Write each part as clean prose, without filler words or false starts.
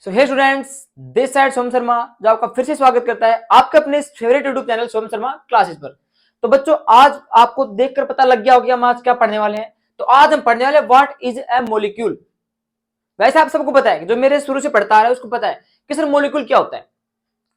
So hey students, this side Som Sharma जो आपका फिर से स्वागत करता है आपके अपने favourite YouTube channel Som Sharma classes पर। तो बच्चों, आज आपको देखकर पता लग गया होगा हम आज क्या पढ़ने वाले हैं। तो आज हम पढ़ने वाले व्हाट इज ए मॉलिक्यूल। वैसे आप सबको पता है कि जो मेरे शुरू से पढ़ता आ रहा है उसको पता है कि सर मॉलिक्यूल क्या होता है,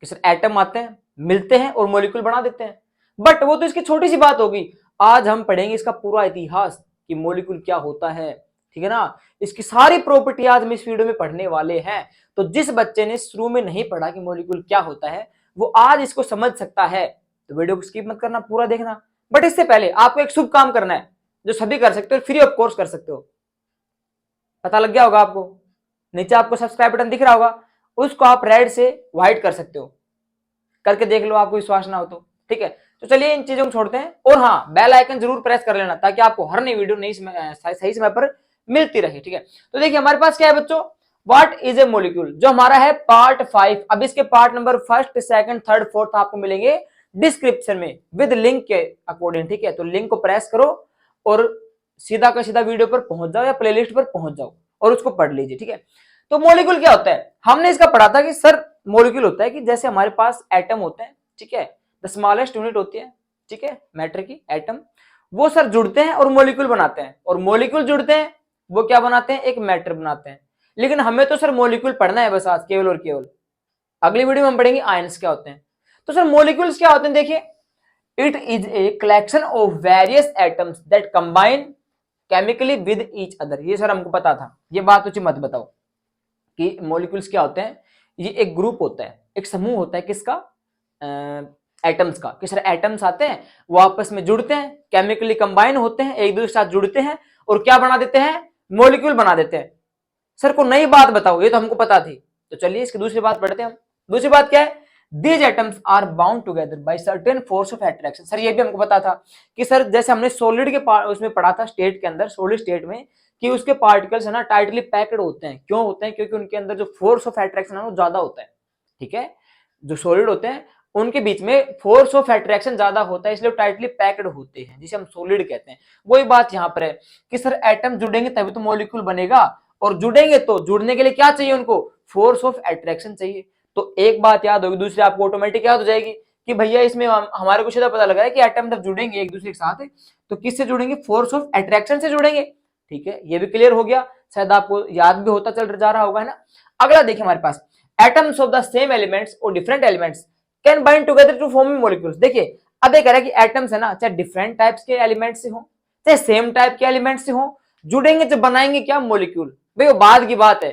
कि सर एटम आते हैं, मिलते हैं और मॉलिक्यूल बना देते हैं। बट वो तो इसकी छोटी सी बात होगी। आज हम पढ़ेंगे इसका पूरा इतिहास कि मॉलिक्यूल क्या होता है, ठीक है ना। इसकी सारी प्रॉपर्टी आज हम इस वीडियो में पढ़ने वाले हैं। तो जिस बच्चे ने शुरू में नहीं पढ़ा कि मॉलिक्यूल क्या होता है वो आज इसको समझ सकता है। तो वीडियो को स्किप मत करना, पूरा देखना। बट इससे पहले आपको एक शुभ काम करना है जो सभी कर सकते हो, फ्री ऑफ कोर्स कर सकते हो। पता लग गया होगा आपको, नीचे आपको सब्सक्राइब बटन दिख रहा होगा, उसको आप रेड से व्हाइट कर सकते हो। करके देख लो, आपको विश्वास ना हो तो ठीक है। तो चलिए इन चीजों को छोड़ते हैं और हाँ, बेल आइकन जरूर प्रेस कर लेना ताकि आपको हर नई वीडियो नई सही समय पर मिलती रहे, ठीक है। तो देखिए हमारे पास क्या है बच्चों, व्हाट इज ए मॉलिक्यूल, जो हमारा है पार्ट 5। अब इसके पार्ट नंबर 1, 2, 3, 4 आपको मिलेंगे डिस्क्रिप्शन में विद लिंक के अकॉर्डिंग, ठीक है। तो लिंक को प्रेस करो और सीधा का सीधा वीडियो पर पहुंच जाओ या प्लेलिस्ट पर पहुंच जाओ और उसको पढ़ लीजिए, ठीक है। तो मॉलिक्यूल क्या होता है, हमने इसका पढ़ा था कि सर मॉलिक्यूल होता है कि जैसे हमारे पास एटम होते हैं, ठीक है, द स्मॉलेस्ट यूनिट होती है, ठीक है, मैटर की एटम, वो सर जुड़ते हैं और मॉलिक्यूल बनाते हैं। और मॉलिक्यूल जुड़ते हैं वो क्या बनाते हैं, एक मैटर बनाते हैं। लेकिन हमें तो सर मॉलिक्यूल पढ़ना है बस आज, केवल और केवल। अगली वीडियो में हम पढ़ेंगे आयंस क्या होते हैं। तो सर मॉलिक्यूल्स क्या होते हैं, देखिए, it is a collection of various atoms that combine chemically with each other. ये सर हमको पता था, ये बात तुझे मत बताओ कि मॉलिक्यूल्स क्या होते हैं। ये एक ग्रुप होता है, एक समूह होता है किसका, एटम्स का। कि सर एटम्स आते हैं, वो आपस में जुड़ते हैं, केमिकली कंबाइन होते हैं, एक दूसरे के साथ जुड़ते हैं और क्या बना देते हैं, मॉलिक्यूल बना देते हैं। सर को नई बात बताओ, ये तो हमको पता थी। तो चलिए इसकी दूसरी बात पढ़ते हैं हम। दूसरी बात क्या है, these atoms are bound together by certain force of attraction. Sir ये भी हमको पता था कि सर जैसे हमने सॉलिड के उसमें पढ़ा था, स्टेट के अंदर, सॉलिड स्टेट में, कि उसके पार्टिकल्स है ना टाइटली पैक्ड होते हैं। क्यों होते हैं, क्योंकि उनके अंदर जो फोर्स ऑफ अट्रैक्शन है वो ज्यादा होता है, ठीक है। जो सॉलिड होते हैं उनके बीच में फोर्स ऑफ अट्रैक्शन ज्यादा होता है, इसलिए टाइटली पैक्ड होते हैं, जिसे हम सॉलिड कहते हैं। वही बात यहाँ पर है कि सर एटम जुड़ेंगे तभी तो मॉलिक्यूल बनेगा, और जुड़ेंगे तो जुड़ने के लिए क्या चाहिए उनको, फोर्स ऑफ अट्रैक्शन चाहिए। तो एक बात याद होगी, दूसरी आपको ऑटोमेटिक याद हो जाएगी कि भैया इसमें हमारे को सीधा पता लगा है कि एटम जब जुड़ेंगे एक दूसरे के साथ तो किससे जुड़ेंगे, फोर्स ऑफ अट्रैक्शन से जुड़ेंगे, ठीक है। ये भी क्लियर हो गया, शायद आपको याद भी होता चल जा रहा होगा, है ना। अगला देखिए हमारे पास, atoms of the same elements और different elements can bind together to form molecules. देखिए अब ये कह रहा है कि एटम्स है ना, चाहे डिफरेंट टाइप्स के एलिमेंट से हो चाहे सेम टाइप के एलिमेंट से हो, जुड़ेंगे जब बनाएंगे क्या, मॉलिक्यूल। भाई वो बाद की बात है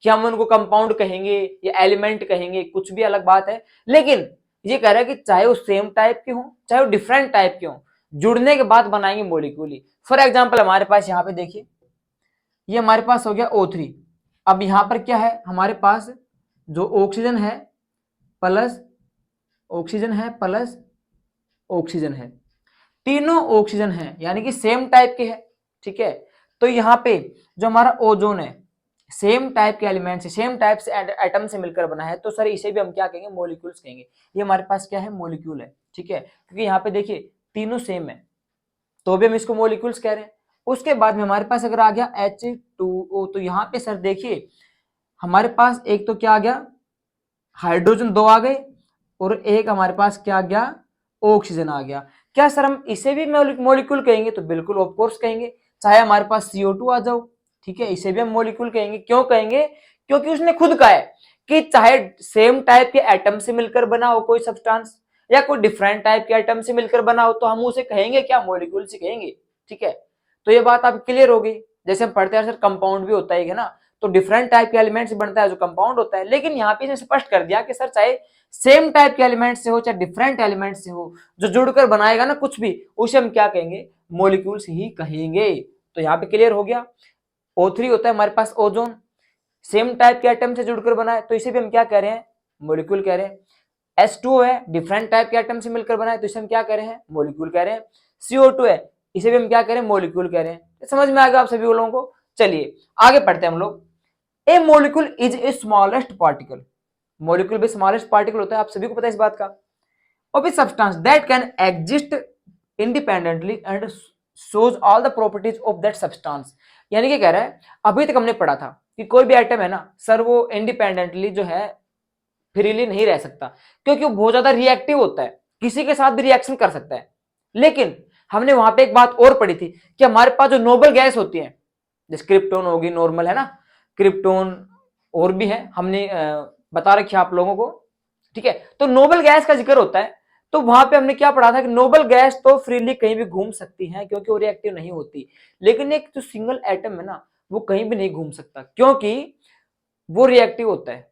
कि हम उनको कंपाउंड कहेंगे या एलिमेंट कहेंगे, कुछ भी अलग बात है। लेकिन ये कह रहा है कि चाहे वो सेम टाइप के हो चाहे वो डिफरेंट टाइप के हो, जुड़ने के बाद बनाएंगे मॉलिक्यूल ही। फॉर एग्जाम्पल हमारे पास यहाँ पे देखिए, ये हमारे पास हो गया O3। अब यहां पर क्या है, हमारे पास जो ऑक्सीजन है प्लस ऑक्सीजन है प्लस ऑक्सीजन है, तीनों ऑक्सीजन है यानी कि सेम टाइप के है, ठीक है। तो यहाँ पे जो हमारा ओजोन है सेम टाइप के एलिमेंट से, सेम टाइप से एटम से मिलकर बना है, तो सर इसे भी हम क्या कहेंगे, मॉलिक्यूल्स कहेंगे। ये हमारे पास क्या है, मॉलिक्यूल है, ठीक है, क्योंकि यहाँ पे देखिए तीनों सेम है तो भी हम इसको मॉलिक्यूल्स कह रहे हैं। उसके बाद में हमारे पास अगर आ गया H2O, तो यहाँ पे सर देखिए हमारे पास एक तो क्या आ गया, हाइड्रोजन 2 आ गए और एक हमारे पास क्या आ गया, ऑक्सीजन आ गया। क्या सर हम इसे भी मॉलिक्यूल कहेंगे, तो बिल्कुल ऑफ कोर्स कहेंगे। चाहे हमारे पास CO2 आ जाओ, ठीक है, इसे भी हम मॉलिक्यूल कहेंगे। क्यों कहेंगे, क्योंकि उसने खुद कहा है कि चाहे सेम टाइप के एटम से मिलकर बना हो कोई सब्सटेंस या कोई डिफरेंट टाइप के एटम से मिलकर बना हो, तो हम उसे कहेंगे क्या, मॉलिक्यूल से कहेंगे, ठीक है। तो ये बात आप क्लियर हो गई। जैसे हम पढ़ते हैं सर कंपाउंड भी होता है ना, तो डिफरेंट टाइप के एलिमेंट से बनता है जो कंपाउंड होता है। लेकिन यहाँ पे स्पष्ट कर दिया कि सर चाहे सेम टाइप के एलिमेंट से हो चाहे डिफरेंट एलिमेंट से हो, जो जुड़कर बनाएगा ना कुछ भी, उसे हम क्या कहेंगे, मॉलिक्यूल्स ही कहेंगे। तो यहाँ पे क्लियर हो गया। O3 होता है हमारे पास ओजोन, सेम टाइप के एटम से जुड़कर बना है, तो इसे भी हम क्या कह रहे हैं, मॉलिक्यूल कह रहे हैं। H2O है, डिफरेंट टाइप के एटम से मिलकर बना है, तो इसे हम क्या कह रहे हैं, मॉलिक्यूल कह रहे हैं। CO2 है, इसे भी हम क्या कह रहे हैं, मॉलिक्यूल कह रहे हैं। समझ में आ गया आप सभी लोगों को। चलिए आगे पढ़ते हैं हम लोग। A molecule is a smallest particle, molecule भी स्मॉलेस्ट पार्टिकल होता है, आप सभी को पता है इस बात का। Of a substance that can exist independently and shows all the properties of that substance. यानी कि कह रहा है, अभी तक हमने पढ़ा था कि कोई भी एटम है ना सर वो इंडिपेंडेंटली जो है फ्रीली नहीं रह सकता, क्योंकि वो बहुत ज्यादा रिएक्टिव होता है, किसी के साथ भी रिएक्शन कर सकता है। लेकिन हमने वहां पे एक बात और पढ़ी थी कि हमारे पास जो नोबल गैस होती है, जैसे क्रिप्टोन होगी, नॉर्मल है ना, क्रिप्टोन और भी है, हमने बता रखी आप लोगों को, ठीक है। तो नोबल गैस का जिक्र होता है, तो वहां पे हमने क्या पढ़ा था कि नोबल गैस तो फ्रीली कहीं भी घूम सकती है क्योंकि वो रिएक्टिव नहीं होती, लेकिन एक जो सिंगल एटम है ना वो कहीं भी नहीं घूम सकता क्योंकि वो रिएक्टिव होता है,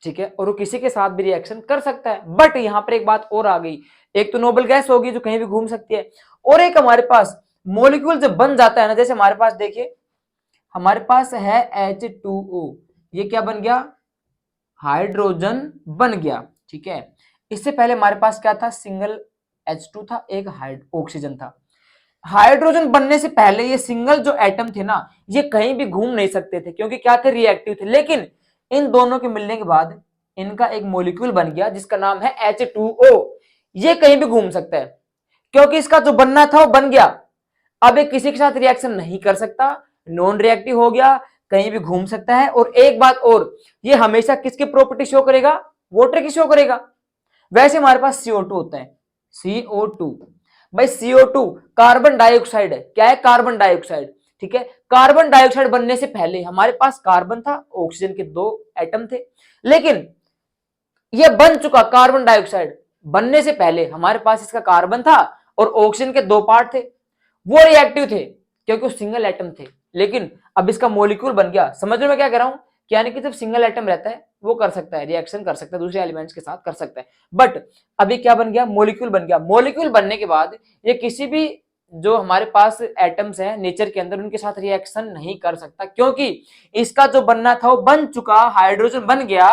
ठीक है, और वो किसी के साथ भी रिएक्शन कर सकता है। बट यहां पर एक बात और आ गई, एक तो नोबल गैस होगी जो कहीं भी घूम सकती है, और एक हमारे पास मॉलिक्यूल जब बन जाता है ना, जैसे हमारे पास देखिए हमारे पास है H2O, ये क्या बन गया, हाइड्रोजन बन गया, ठीक है। इससे पहले हमारे पास क्या था, सिंगल H2 था, एक ऑक्सीजन था। हाइड्रोजन बनने से पहले ये सिंगल जो एटम थे ना ये कहीं भी घूम नहीं सकते थे क्योंकि क्या थे, रिएक्टिव थे। लेकिन इन दोनों के मिलने के बाद इनका एक मॉलिक्यूल बन गया जिसका नाम है H2O, ये कहीं भी घूम सकता है क्योंकि इसका जो बनना था वो बन गया। अब ये किसी के साथ रिएक्शन नहीं कर सकता, नॉन रिएक्टिव हो गया, कहीं भी घूम सकता है। और एक बात और, ये हमेशा किसकी प्रॉपर्टी शो करेगा, वाटर की शो करेगा। वैसे हमारे पास CO2 होता है, CO2 भाई, CO2 कार्बन डाइऑक्साइड है, क्या है, कार्बन डाइऑक्साइड, ठीक है। कार्बन डाइऑक्साइड बनने से पहले हमारे पास कार्बन था, ऑक्सीजन के 2 एटम थे, लेकिन ये बन चुका कार्बन डाइऑक्साइड, बनने से पहले हमारे पास इसका कार्बन था और ऑक्सीजन के 2 पार्ट थे, वो रिएक्टिव थे क्योंकि वो सिंगल एटम थे। लेकिन अब इसका मॉलिक्यूल बन गया, समझ में मैं क्या कह रहा हूं, यानी कि जब सिंगल एटम रहता है वो कर सकता है, रिएक्शन कर सकता है, दूसरे एलिमेंट्स के साथ कर सकता है। बट अभी क्या बन गया, मॉलिक्यूल बन गया। मॉलिक्यूल बनने के बाद ये किसी भी जो हमारे पास एटम्स हैं नेचर के अंदर उनके साथ रिएक्शन नहीं कर सकता क्योंकि इसका जो बनना था वो बन चुका, हाइड्रोजन बन गया।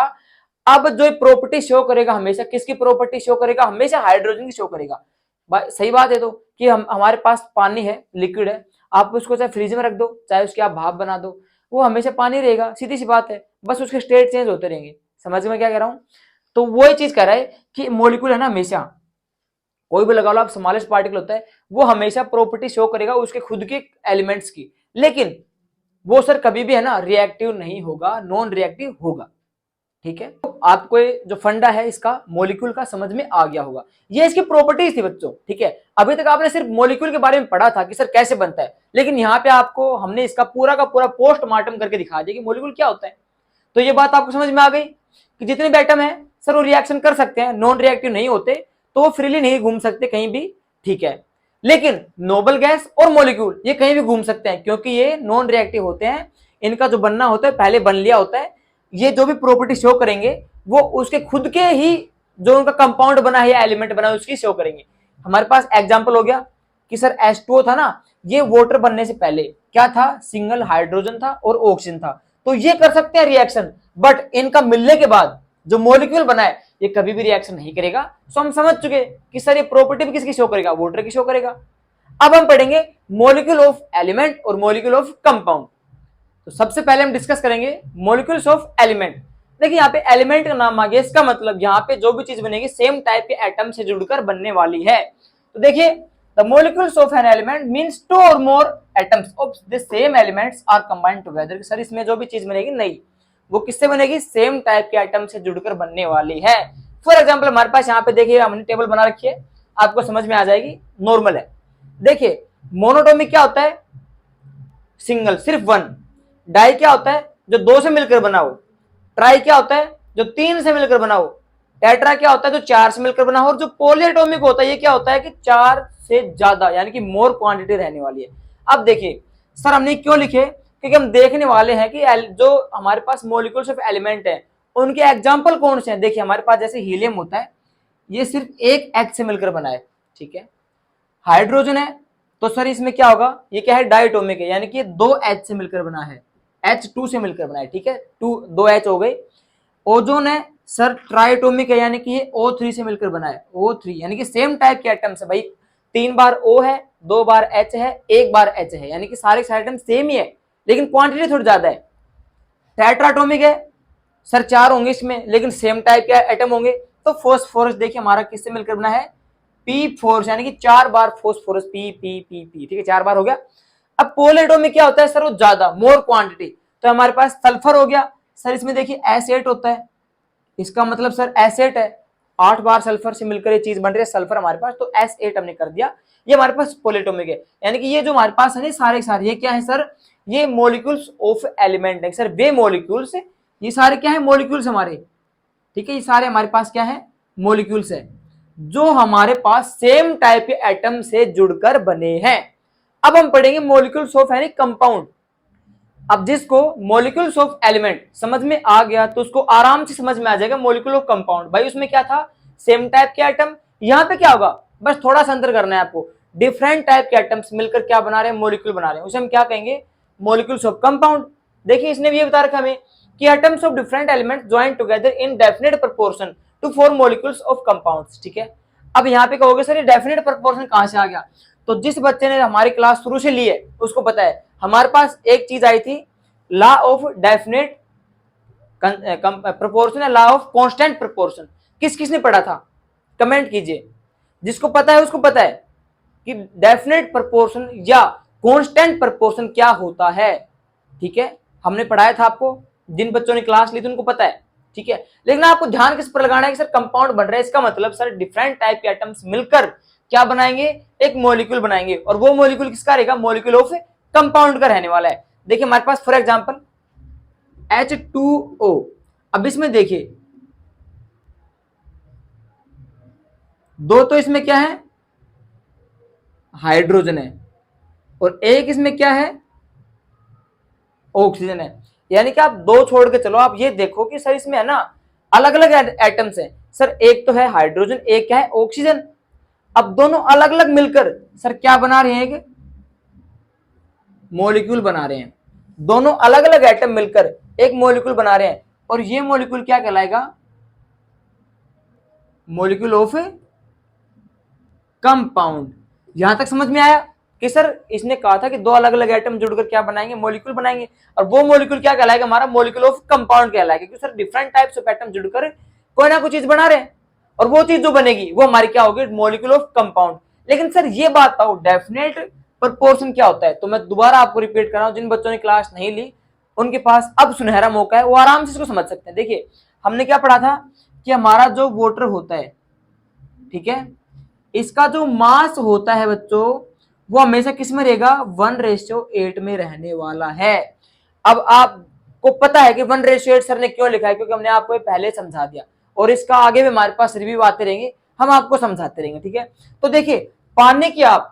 अब जो प्रॉपर्टी शो करेगा हमेशा किसकी प्रॉपर्टी शो करेगा, हमेशा हाइड्रोजन की शो करेगा। सही बात है, तो कि हम हमारे पास पानी है, लिक्विड है, आप उसको चाहे फ्रिज में रख दो चाहे उसकी आप भाप बना दो, वो हमेशा पानी रहेगा, सीधी सी बात है, बस उसके स्टेट चेंज होते रहेंगे। समझ में क्या कह रहा हूं, तो वही चीज कह रहा है कि मॉलिक्यूल है ना, हमेशा कोई भी लगा लो आप, स्मॉलेस्ट पार्टिकल होता है, वो हमेशा प्रॉपर्टी शो करेगा उसके खुद के एलिमेंट्स की, लेकिन वो सर कभी भी है ना रिएक्टिव नहीं होगा, नॉन रिएक्टिव होगा, ठीक है। तो आपको जो फंडा है इसका मॉलिक्यूल का समझ में आ गया होगा, ये इसकी प्रॉपर्टीज थी बच्चों, ठीक है। अभी तक आपने सिर्फ मॉलिक्यूल के बारे में पढ़ा था कि सर कैसे बनता है, लेकिन यहाँ पे आपको हमने इसका पूरा का पूरा पोस्टमार्टम करके दिखा दिया कि मॉलिक्यूल क्या होता है। तो ये बात आपको समझ में आ गई कि जितने भी एटम है सर वो रिएक्शन कर सकते हैं, नॉन रिएक्टिव नहीं होते, तो वो फ्रीली नहीं घूम सकते कहीं भी, ठीक है। लेकिन नोबल गैस और मॉलिक्यूल ये कहीं भी घूम सकते हैं क्योंकि ये नॉन रिएक्टिव होते हैं, इनका जो बनना होता है पहले बन लिया होता है। ये जो भी प्रॉपर्टी शो करेंगे वो उसके खुद के ही जो उनका कंपाउंड बना है या एलिमेंट बना है उसकी शो करेंगे। हमारे पास एग्जांपल हो गया कि सर H2O था ना, ये वाटर बनने से पहले क्या था, सिंगल हाइड्रोजन था और ऑक्सीजन था, तो ये कर सकते हैं रिएक्शन। बट इनका मिलने के बाद जो मॉलिक्यूल बना है ये कभी भी रिएक्शन नहीं करेगा। सो हम समझ चुके कि सर ये प्रॉपर्टी भी किसकी शो करेगा, वाटर की शो करेगा। अब हम पढ़ेंगे मॉलिक्यूल ऑफ एलिमेंट और मॉलिक्यूल ऑफ कंपाउंड। तो सबसे पहले हम डिस्कस करेंगे मॉलिक्यूल्स ऑफ एलिमेंट। देखिए यहाँ पे एलिमेंट का नाम आ गया, इसका मतलब यहाँ पे जो भी चीज बनेगी सेम टाइप के एटम से जुड़कर बनने वाली है। तो देखिए the molecules of an element means two और more atoms of the same elements are combined together. Sir इसमें जो भी चीज बनेगी नहीं वो किससे बनेगी, सेम टाइप के एटम से जुड़कर बनने वाली है। फॉर एग्जाम्पल हमारे पास यहाँ पे देखिए हमने टेबल बना रखी है, आपको समझ में आ जाएगी, नॉर्मल है। देखिए मोनोटोमिक क्या होता है, सिंगल सिर्फ वन। डाई क्या होता है, जो 2 से मिलकर बना हो। ट्राई क्या होता है, जो 3 से मिलकर बना हो। टेट्रा क्या होता है, जो 4 से मिलकर बना हो। और जो पॉलीएटॉमिक होता है ये क्या होता है कि 4 से ज्यादा, यानी कि मोर क्वांटिटी रहने वाली है। अब देखिए सर हमने क्यों लिखे, क्योंकि हम देखने वाले हैं कि जो हमारे पास मॉलिक्यूल्स ऑफ एलिमेंट है उनके एग्जाम्पल कौन से हैं। देखिए हमारे पास जैसे हीलियम होता है, ये सिर्फ एक H से मिलकर बना है, ठीक है। हाइड्रोजन है तो सर इसमें क्या होगा, ये क्या है, डायटोमिक है, यानी कि 2 H से मिलकर बना है, H2 से मिलकर बना है, ठीक है, 2 H हो गए। ओजोन है सर ट्राइटोमिक है, यानी कि ये O3 से मिलकर बना है, O3 यानी कि सेम टाइप के एटम्स है भाई, 3 बार O है, 2 बार H है, 1 बार H है, यानी कि सारे एटम सेम ही है लेकिन क्वांटिटी थोड़ी ज्यादा है। टेट्राटोमिक है सर 4 होंगे इसमें लेकिन सेम टाइप के एटम होंगे। तो फोस्फोरस देखिए हमारा किससे मिलकर बना है, P4 यानी कि 4 बार फोस्फोरस, P, ठीक है, 4 बार हो गया। अब पॉलीएटॉमिक क्या होता है सर, वो ज्यादा, मोर क्वांटिटी, तो हमारे पास सल्फर हो गया। सर इसमें देखिए S8 होता है, इसका मतलब सर S8 है, 8 बार सल्फर से मिलकर ये चीज बन रही है सल्फर हमारे पास, तो S8 हमने कर दिया। ये हमारे पास पोलिटोमिक है, यानी कि ये जो हमारे पास है सारे सारे ये क्या है सर, ये मॉलिक्यूल्स ऑफ एलिमेंट है सर, वे मॉलिक्यूल्स, ये सारे क्या है मॉलिक्यूल्स हमारे, ठीक है, ये सारे हमारे पास क्या है मॉलिक्यूल्स है जो हमारे पास सेम टाइप के एटम से जुड़कर बने हैं। अब हम पढ़ेंगे मॉलिक्यूल्स ऑफ यानी कंपाउंड। अब जिसको मॉलिक्यूल्स ऑफ एलिमेंट समझ में आ गया तो उसको आराम से समझ में आ जाएगा मॉलिक्यूल ऑफ कंपाउंड। भाई उसमें क्या था, सेम टाइप के एटम, यहां पे क्या होगा, बस थोड़ा सा अंतर करना है आपको, डिफरेंट टाइप के एटम्स मिलकर क्या बना रहे हैं, मॉलिक्यूल बना रहे हैं, उसे हम क्या कहेंगे, मॉलिक्यूल्स ऑफ कंपाउंड। देखिए इसने भी ये बता रखा हमें कि atoms of different elements join together in definite proportion to form molecules of compounds. ठीक है, अब यहाँ पे कहोगे सर ये डेफिनेट प्रोपोर्शन कहां से आ गया, तो जिस बच्चे ने हमारी क्लास शुरू से ली है उसको पता है हमारे पास एक चीज आई थी, लॉ ऑफ डेफिनेट प्रोपोर्शन या लॉ ऑफ कांस्टेंट प्रोपोर्शन। किस किसने पढ़ा था, कमेंट कीजिए, जिसको पता है उसको पता है कि डेफिनेट प्रोपोर्शन या कांस्टेंट प्रोपोर्शन क्या होता है। ठीक है, हमने पढ़ाया था आपको, जिन बच्चों ने क्लास ली थी उनको पता है। ठीक है, लेकिन आपको ध्यान किस पर लगाना है कि सर कंपाउंड बन रहा है, इसका मतलब सर डिफरेंट टाइप के एटम्स मिलकर क्या बनाएंगे, एक मॉलिक्यूल बनाएंगे, और वो मॉलिक्यूल किसका रहेगा, मॉलिक्यूल ऑफ कंपाउंड का रहने वाला है। देखिए हमारे पास फॉर एग्जांपल H2O, अब इसमें देखिए दो तो इसमें क्या है हाइड्रोजन है और एक इसमें क्या है ऑक्सीजन है, यानी कि आप दो छोड़ के चलो, आप ये देखो कि सर इसमें है ना अलग अलग एटम्स हैं सर, एक तो है हाइड्रोजन, एक क्या है ऑक्सीजन। अब दोनों अलग अलग मिलकर सर क्या बना रहे हैं, एक मॉलिक्यूल बना रहे हैं, दोनों अलग अलग एटम मिलकर एक मॉलिक्यूल बना रहे हैं, और ये मॉलिक्यूल क्या कहलाएगा, मॉलिक्यूल ऑफ कंपाउंड। यहां तक समझ में आया कि सर इसने कहा था कि दो अलग अलग एटम जुड़कर क्या बनाएंगे, मॉलिक्यूल बनाएंगे, और वो मॉलिक्यूल क्या कहलाएगा, हमारा मॉलिक्यूल ऑफ कंपाउंड कहलाएगा, क्योंकि sir different types of atom जुड़कर कोई ना कोई चीज बना रहे हैं, और वो चीज जो बनेगी वो हमारी क्या होगी, मॉलिक्यूल ऑफ कंपाउंड। लेकिन सर ये बात बताओ डेफिनेट प्रोपोर्शन क्या होता है, तो मैं दोबारा आपको रिपीट कर रहा हूं, जिन बच्चों ने क्लास नहीं ली उनके पास अब सुनहरा मौका है, वो आराम से इसको समझ सकते हैं। देखिए हमने क्या पढ़ा था कि हमारा जो वाटर होता है, ठीक है, इसका जो मास होता है बच्चों वो हमेशा किस में रहेगा, 1:8 में रहने वाला है। अब आपको पता है कि 1:8 सर ने क्यों लिखा है, क्योंकि हमने आपको पहले समझा दिया, और इसका आगे भी हमारे पास रिव्यू आते रहेंगे, हम आपको समझाते रहेंगे। ठीक है, तो देखिए पानी की आप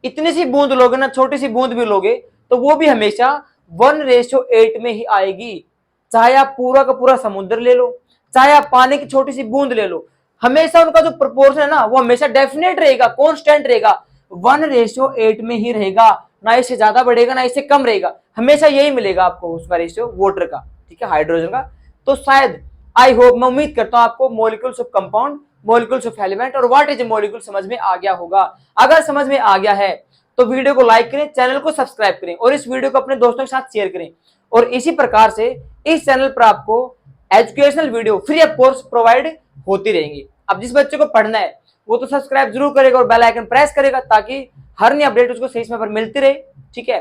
इतनी सी बूंद लोगे ना, छोटी सी बूंद भी लोगे तो वो भी हमेशा 1:8 में ही आएगी, चाहे आप पूरा का पूरा समुद्र ले लो, चाहे आप पानी की छोटी सी बूंद ले लो, हमेशा उनका जो प्रोपोर्शन है ना वो हमेशा डेफिनेट रहेगा, कांस्टेंट रहेगा, 1:8 में ही रहेगा, ना इससे ज्यादा बढ़ेगा ना इससे कम रहेगा, हमेशा यही मिलेगा आपको उसका रेशियो वाटर का, ठीक है, हाइड्रोजन का। तो शायद आई होप, मैं उम्मीद करता हूं आपको molecules of compound, molecules of element और व्हाट इज मॉलिक्यूल समझ में आ गया होगा। अगर समझ में आ गया है तो वीडियो को लाइक करें, चैनल को सब्सक्राइब करें और इस वीडियो को अपने दोस्तों के साथ शेयर करें, और इसी प्रकार से इस चैनल पर आपको educational video free of course provide होती रहेंगी। अब जिस बच्चे को पढ़ना है वो तो सब्सक्राइब जरूर करेगा और बेल आइकन प्रेस करेगा, ताकि हर नई अपडेट उसको सही समय पर मिलती रहे। ठीक है,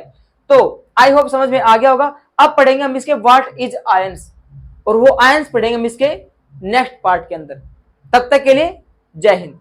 तो आई होप समझ में आ गया होगा। अब पढ़ेंगे हम इसके व्हाट इज आयंस, और वो आयंस पढ़ेंगे हम इसके नेक्स्ट पार्ट के अंदर। तब तक के लिए जय हिंद।